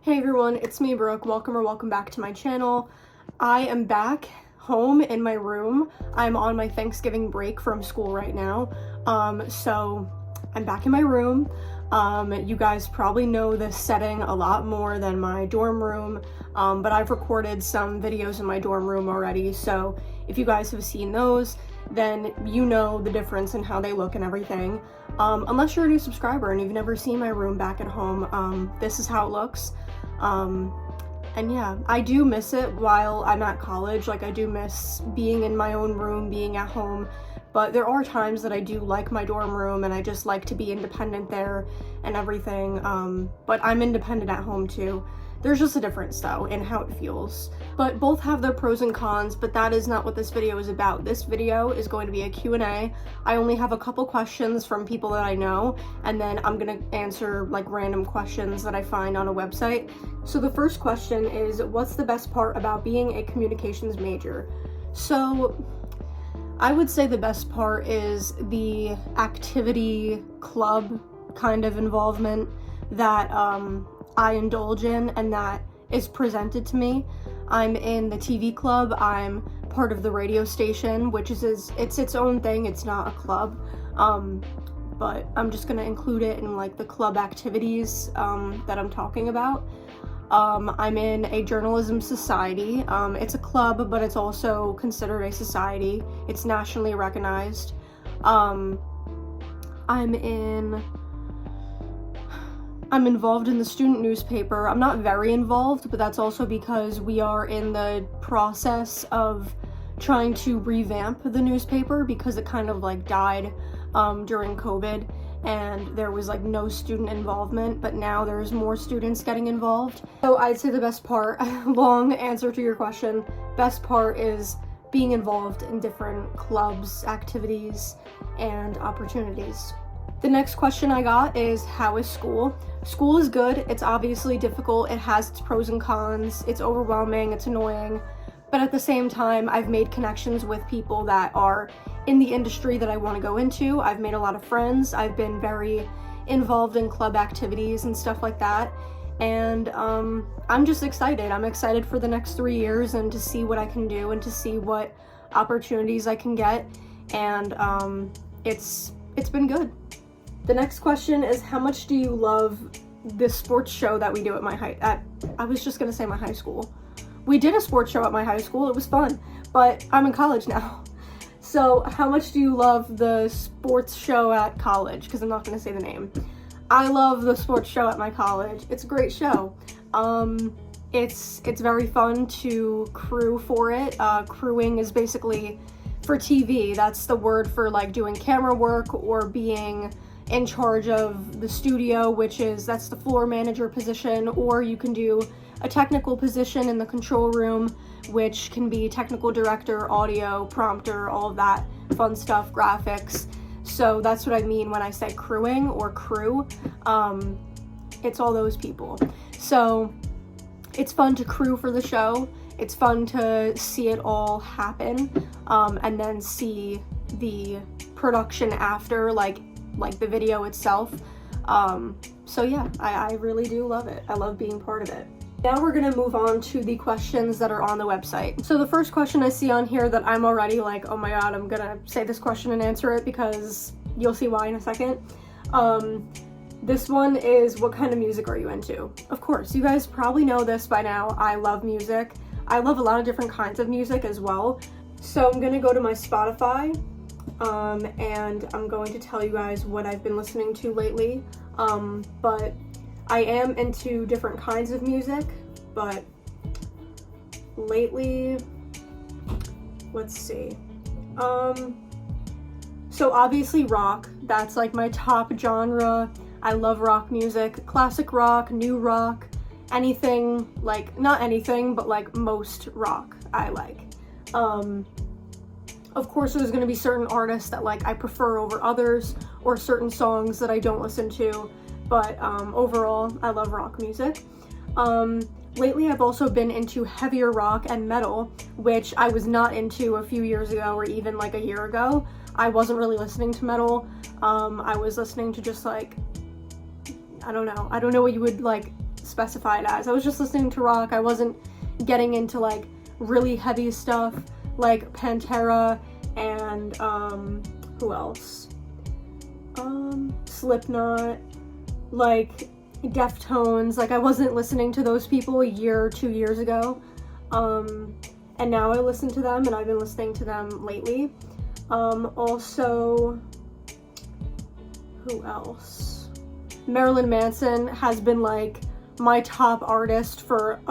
Hey everyone, it's me Brooke. Welcome back to my channel. I am back home in my room. I'm on my Thanksgiving break from school right now. So I'm back in my room. You guys probably know this setting a lot more than my dorm room, but I've recorded some videos in my dorm room already, so if you guys have seen those, then you know the difference in how they look and everything. Unless you're a new subscriber and you've never seen my room back at home, this is how it looks. And yeah, I do miss it while I'm at college. Like, I do miss being in my own room, being at home, but there are times that I do like my dorm room and I just like to be independent there and everything. But I'm independent at home too. There's just a difference though in how it feels. But both have their pros and cons, but that is not what this video is about. This video is going to be a Q&A. I only have a couple questions from people that I know, and then I'm gonna answer like random questions that I find on a website. So the first question is, what's the best part about being a communications major? So I would say the best part is the activity club kind of involvement that I indulge in and that is presented to me. I'm in the TV club, I'm part of the radio station, which is its own thing, it's not a club, but I'm just gonna include it in like the club activities that I'm talking about. I'm in a journalism society. It's a club, but it's also considered a society. It's nationally recognized. I'm involved in the student newspaper. I'm not very involved, but that's also because we are in the process of trying to revamp the newspaper because it kind of like died during COVID and there was like no student involvement, but now there's more students getting involved. So I'd say the best part, long answer to your question, best part is being involved in different clubs, activities, and opportunities. The next question I got is, how is school? School is good. It's obviously difficult. It has its pros and cons. It's overwhelming. It's annoying. But at the same time, I've made connections with people that are in the industry that I want to go into. I've made a lot of friends. I've been very involved in club activities and stuff like that. And I'm just excited. I'm excited for the next 3 years and to see what I can do and to see what opportunities I can get. And it's been good. The next question is, how much do you love this sports show that we do at my I was just gonna say my high school. We did a sports show at my high school, it was fun, but I'm in college now. So how much do you love the sports show at college? Because I'm not gonna say the name. I love the sports show at my college. It's a great show. It's very fun to crew for it. Crewing is basically for TV. That's the word for like doing camera work or being in charge of the studio, that's the floor manager position, or you can do a technical position in the control room, which can be technical director, audio, prompter, all of that fun stuff, graphics. So that's what I mean when I say crewing or crew. It's all those people. So it's fun to crew for the show. It's fun to see it all happen, and then see the production after, like the video itself. So yeah, I really do love it. I love being part of it. Now we're gonna move on to the questions that are on the website. So the first question I see on here that I'm already like, oh my god, I'm gonna say this question and answer it because you'll see why in a second. This one is, what kind of music are you into? Of course, you guys probably know this by now. I love music. I love a lot of different kinds of music as well. So I'm gonna go to my Spotify, and I'm going to tell you guys what I've been listening to lately. But I am into different kinds of music, but lately, let's see. So obviously rock, that's like my top genre. I love rock music, classic rock, new rock, anything, like, not anything, but like most rock I like. Of course, there's going to be certain artists that like I prefer over others, or certain songs that I don't listen to, but overall, I love rock music. Lately, I've also been into heavier rock and metal, which I was not into a few years ago or even like a year ago. I wasn't really listening to metal. I was listening to just like, I don't know what you would like specify it as. I was just listening to rock. I wasn't getting into like really heavy stuff like Pantera and who else? Slipknot, like Deftones. Like I wasn't listening to those people a year or 2 years ago. And now I listen to them, and I've been listening to them lately. Also, who else? Marilyn Manson has been like my top artist for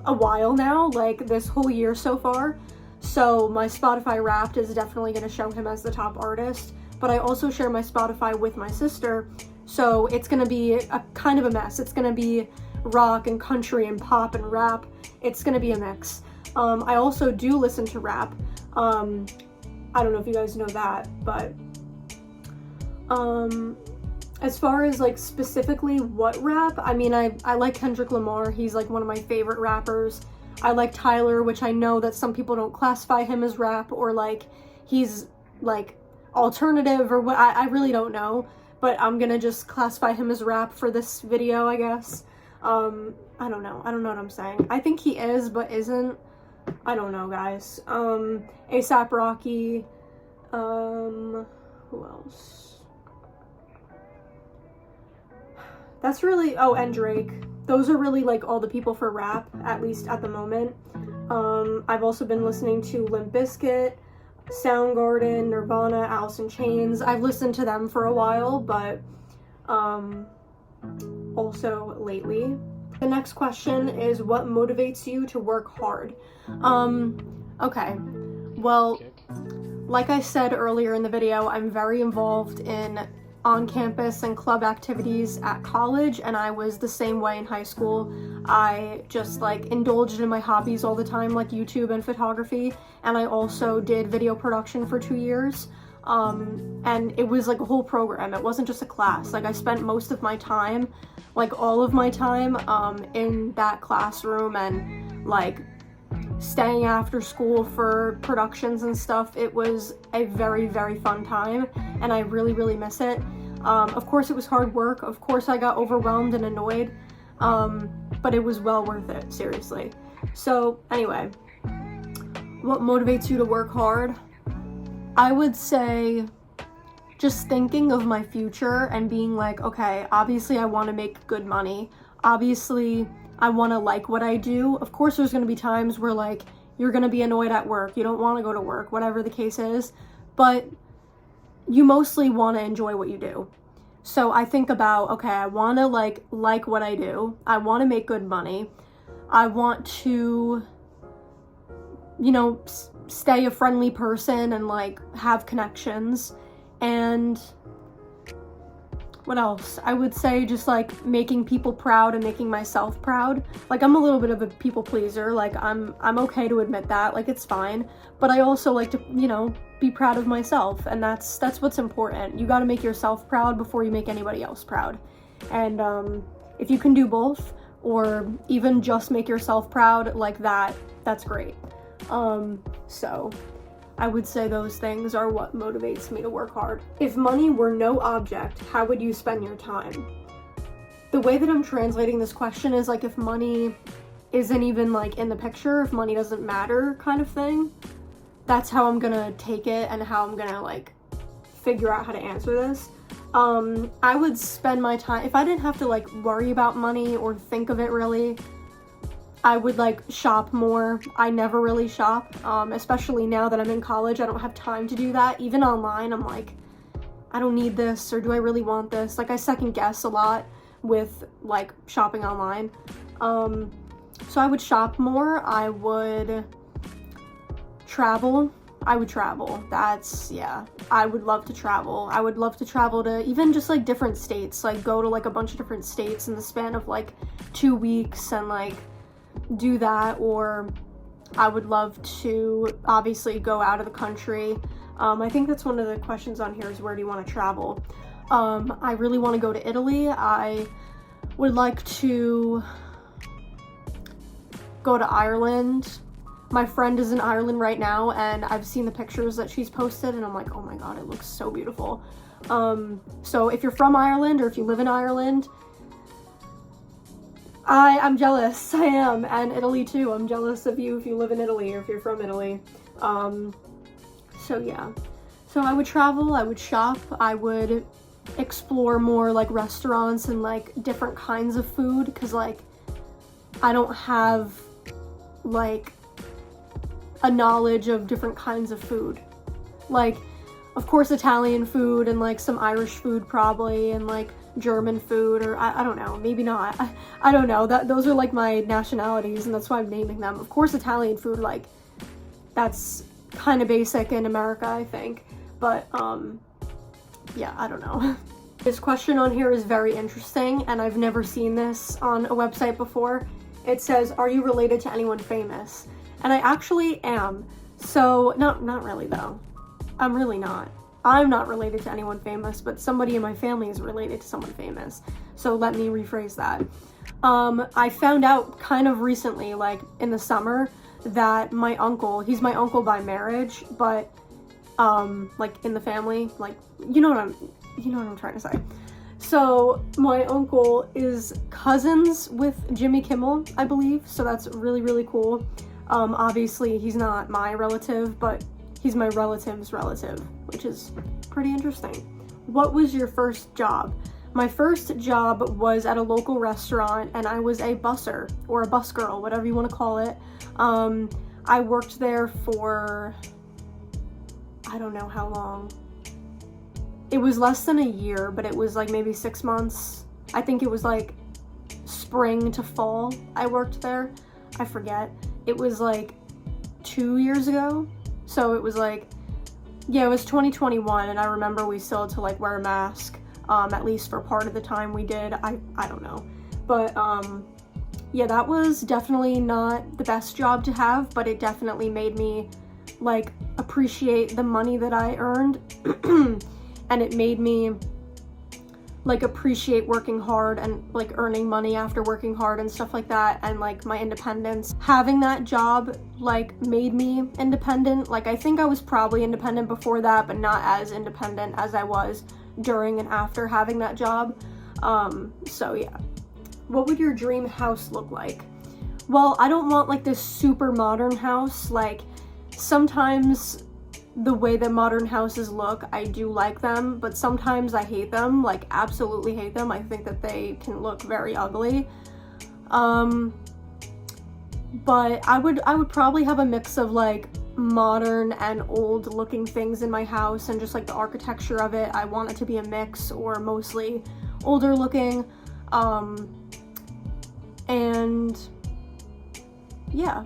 a while now, like this whole year so far. So my Spotify Wrapped is definitely going to show him as the top artist, but I also share my Spotify with my sister, so it's going to be a kind of a mess. It's going to be rock and country and pop and rap. It's going to be a mix. I also do listen to rap. I don't know if you guys know that, but as far as like specifically what rap, I mean, I like Kendrick Lamar. He's like one of my favorite rappers. I like Tyler, which I know that some people don't classify him as rap, or like he's like alternative or what. I really don't know, but I'm gonna just classify him as rap for this video, I guess. I don't know what I'm saying. I think he is, but isn't. I don't know, guys. A$AP Rocky, who else? That's really, oh, and Drake. Those are really like all the people for rap, at least at the moment. I've also been listening to Limp Bizkit, Soundgarden, Nirvana, Alice in Chains. I've listened to them for a while, but also lately. The next question is, what motivates you to work hard? Okay, well, like I said earlier in the video, I'm very involved in on-campus and club activities at college, and I was the same way in high school. I just like indulged in my hobbies all the time, like YouTube and photography, and I also did video production for 2 years. And it was like a whole program. It wasn't just a class. Like I spent most of my time, like all of my time, in that classroom and like staying after school for productions and stuff. It was a very, very fun time, and I really, really miss it. Of course it was hard work. Of course I got overwhelmed and annoyed, but it was well worth it, seriously. So anyway, what motivates you to work hard? I would say just thinking of my future and being like, okay, obviously I want to make good money. Obviously I want to like what I do. Of course there's going to be times where like you're going to be annoyed at work. You don't want to go to work, whatever the case is, but you mostly want to enjoy what you do. So I think about, okay, I want to like what I do. I want to make good money. I want to, you know, stay a friendly person and like have connections. And what else? I would say just like making people proud and making myself proud. Like I'm a little bit of a people pleaser. Like I'm okay to admit that. Like it's fine. But I also like to, you know, be proud of myself, and that's what's important. You got to make yourself proud before you make anybody else proud. And if you can do both, or even just make yourself proud like that, that's great. So I would say those things are what motivates me to work hard. If money were no object, how would you spend your time? The way that I'm translating this question is like if money isn't even like in the picture, if money doesn't matter kind of thing. That's how I'm gonna take it and how I'm gonna like figure out how to answer this. I would spend my time, if I didn't have to like worry about money or think of it really, I would like shop more. I never really shop, especially now that I'm in college. I don't have time to do that. Even online, I'm like, I don't need this, or do I really want this? Like I second guess a lot with like shopping online. So I would shop more. I would travel. That's, yeah, I would love to travel. I would love to travel to even just like different states, like go to like a bunch of different states in the span of like 2 weeks and like do that. Or I would love to obviously go out of the country. I think that's one of the questions on here is where do you want to travel? I really want to go to Italy. I would like to go to Ireland. My friend is in Ireland right now, and I've seen the pictures that she's posted, and I'm like, oh my god, it looks so beautiful. So if you're from Ireland, or if you live in Ireland, I'm jealous. I am. And Italy too. I'm jealous of you if you live in Italy or if you're from Italy. So yeah. So I would travel, I would shop, I would explore more like restaurants and like different kinds of food, because like I don't have like a knowledge of different kinds of food. Like, of course, Italian food and like some Irish food probably, and like German food, or I don't know, maybe not. I don't know. Those are like my nationalities, and that's why I'm naming them. Of course, Italian food, like that's kind of basic in America, I think. But yeah, I don't know. This question on here is very interesting, and I've never seen this on a website before. It says, are you related to anyone famous? And I actually am. So, not really though. I'm really not. I'm not related to anyone famous, but somebody in my family is related to someone famous. So let me rephrase that. I found out kind of recently, like in the summer, that my uncle, he's my uncle by marriage, but like in the family, like, you know what I'm trying to say. So my uncle is cousins with Jimmy Kimmel, I believe. So that's really, really cool. Obviously he's not my relative, but he's my relative's relative, which is pretty interesting. What was your first job? My first job was at a local restaurant, and I was a busser, or a bus girl, whatever you want to call it. I worked there for, I don't know how long. It was less than a year, but it was like maybe 6 months. I think it was like spring to fall I worked there. I forget. It was like 2 years ago. So it was like, yeah, it was 2021, and I remember we still had to like wear a mask, at least for part of the time we did. I don't know. But yeah, that was definitely not the best job to have, but it definitely made me like appreciate the money that I earned. And it made me like appreciate working hard and like earning money after working hard and stuff like that, and like my independence. Having that job like made me independent. Like I think I was probably independent before that, but not as independent as I was during and after having that job. So yeah. What would your dream house look like? Well, I don't want like this super modern house. Like sometimes the way that modern houses look, I do like them, but sometimes I hate them, like absolutely hate them. I think that they can look very ugly. But I would probably have a mix of like modern and old looking things in my house, and just like the architecture of it. I want it to be a mix, or mostly older looking. And yeah,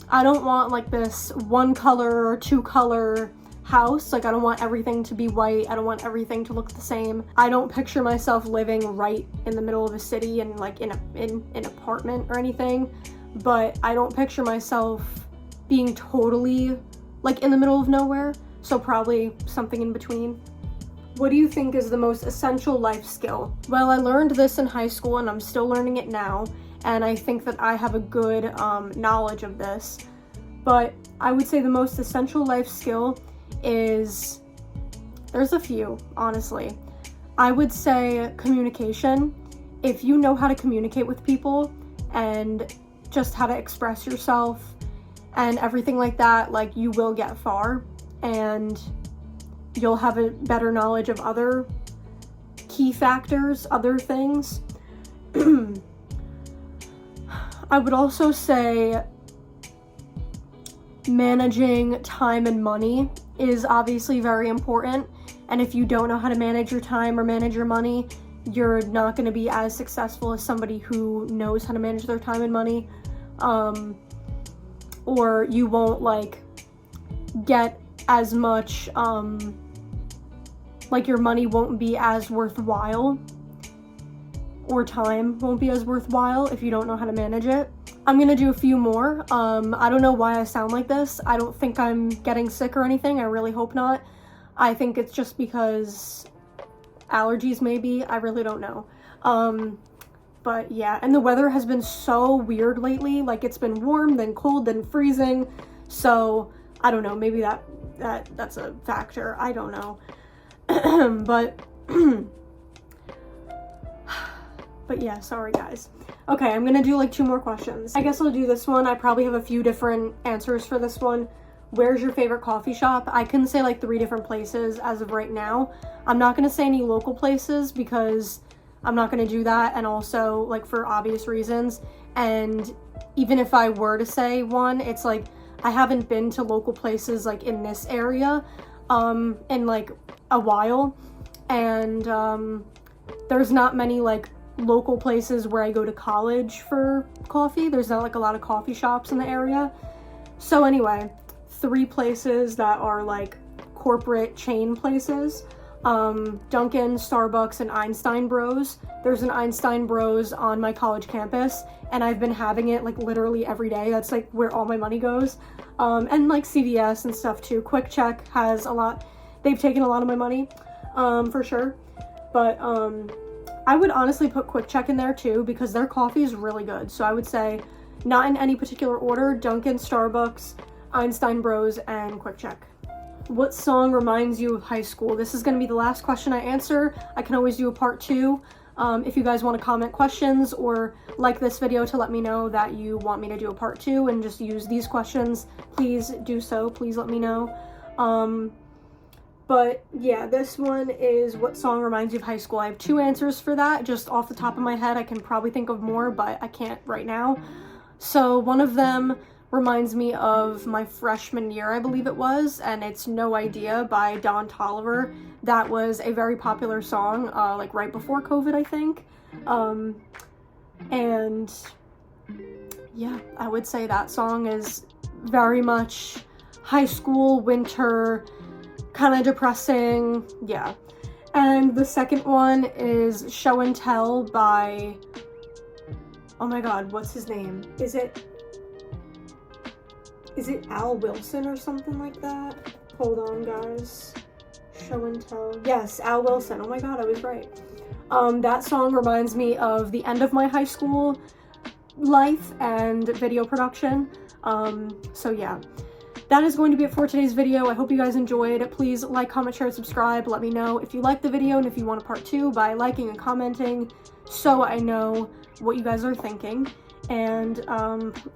I don't want like this one color or two color house. Like I don't want everything to be white. I don't want everything to look the same. I don't picture myself living right in the middle of a city and like in an apartment or anything, but I don't picture myself being totally like in the middle of nowhere. So probably something in between. What do you think is the most essential life skill? Well, I learned this in high school, and I'm still learning it now. And I think that I have a good knowledge of this. But I would say the most essential life skill is, there's a few, honestly. I would say communication. If you know how to communicate with people and just how to express yourself and everything like that, like you will get far, and you'll have a better knowledge of other key factors, other things. I would also say managing time and money is obviously very important. And if you don't know how to manage your time or manage your money, you're not going to be as successful as somebody who knows how to manage their time and money. Or you won't like get as much, like your money won't be as worthwhile, or time won't be as worthwhile if you don't know how to manage it. I'm gonna do a few more. I don't know why I sound like this. I don't think I'm getting sick or anything. I really hope not. I think it's just because allergies maybe. I really don't know. But yeah, and the weather has been so weird lately. Like it's been warm, then cold, then freezing. So I don't know, maybe that's a factor. I don't know. But But yeah, sorry guys. Okay, I'm gonna do like 2 more questions. I guess I'll do this one. I probably have a few different answers for this one. Where's your favorite coffee shop? I can say like 3 different places as of right now. I'm not gonna say any local places because I'm not gonna do that, and also like for obvious reasons. And even if I were to say one, it's like I haven't been to local places like in this area in like a while, and there's not many like local places where I go to college for coffee. There's not like a lot of coffee shops in the area. So anyway, 3 places that are like corporate chain places: Dunkin', Starbucks, and Einstein Bros. There's an Einstein Bros on my college campus, and I've been having it like literally every day. That's like where all my money goes. And like CVS and stuff too. Quick Check has a lot. They've taken a lot of my money, for sure. But I would honestly put Quick Check in there too because their coffee is really good. So I would say, not in any particular order, Dunkin', Starbucks, Einstein Bros, and Quick Check. What song reminds you of high school? This is going to be the last question I answer. I can always do a part 2. If you guys want to comment questions or like this video to let me know that you want me to do a part 2 and just use these questions, please do so. Please let me know. But yeah, this one is what song reminds you of high school. I have 2 answers for that, just off the top of my head. I can probably think of more, but I can't right now. So one of them reminds me of my freshman year, I believe it was, and it's No Idea by Don Toliver. That was a very popular song, like right before COVID, I think. And yeah, I would say that song is very much high school, winter, kind of depressing, yeah. And the second one is Show and Tell by, oh my god, what's his name? Is it Al Wilson or something like that? Hold on, guys. Show and Tell. Yes, Al Wilson. Oh my god, I was right. That song reminds me of the end of my high school life and video production. So yeah. That is going to be it for today's video. I hope you guys enjoyed. Please like, comment, share, and subscribe. Let me know if you liked the video and if you want a part 2 by liking and commenting so I know what you guys are thinking. And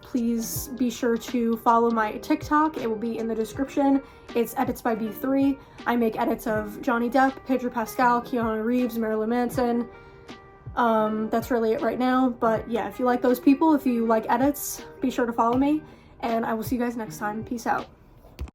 please be sure to follow my TikTok. It will be in the description. It's Edits by B3. I make edits of Johnny Depp, Pedro Pascal, Keanu Reeves, Marilyn Manson. That's really it right now. But yeah, if you like those people, if you like edits, be sure to follow me. And I will see you guys next time. Peace out.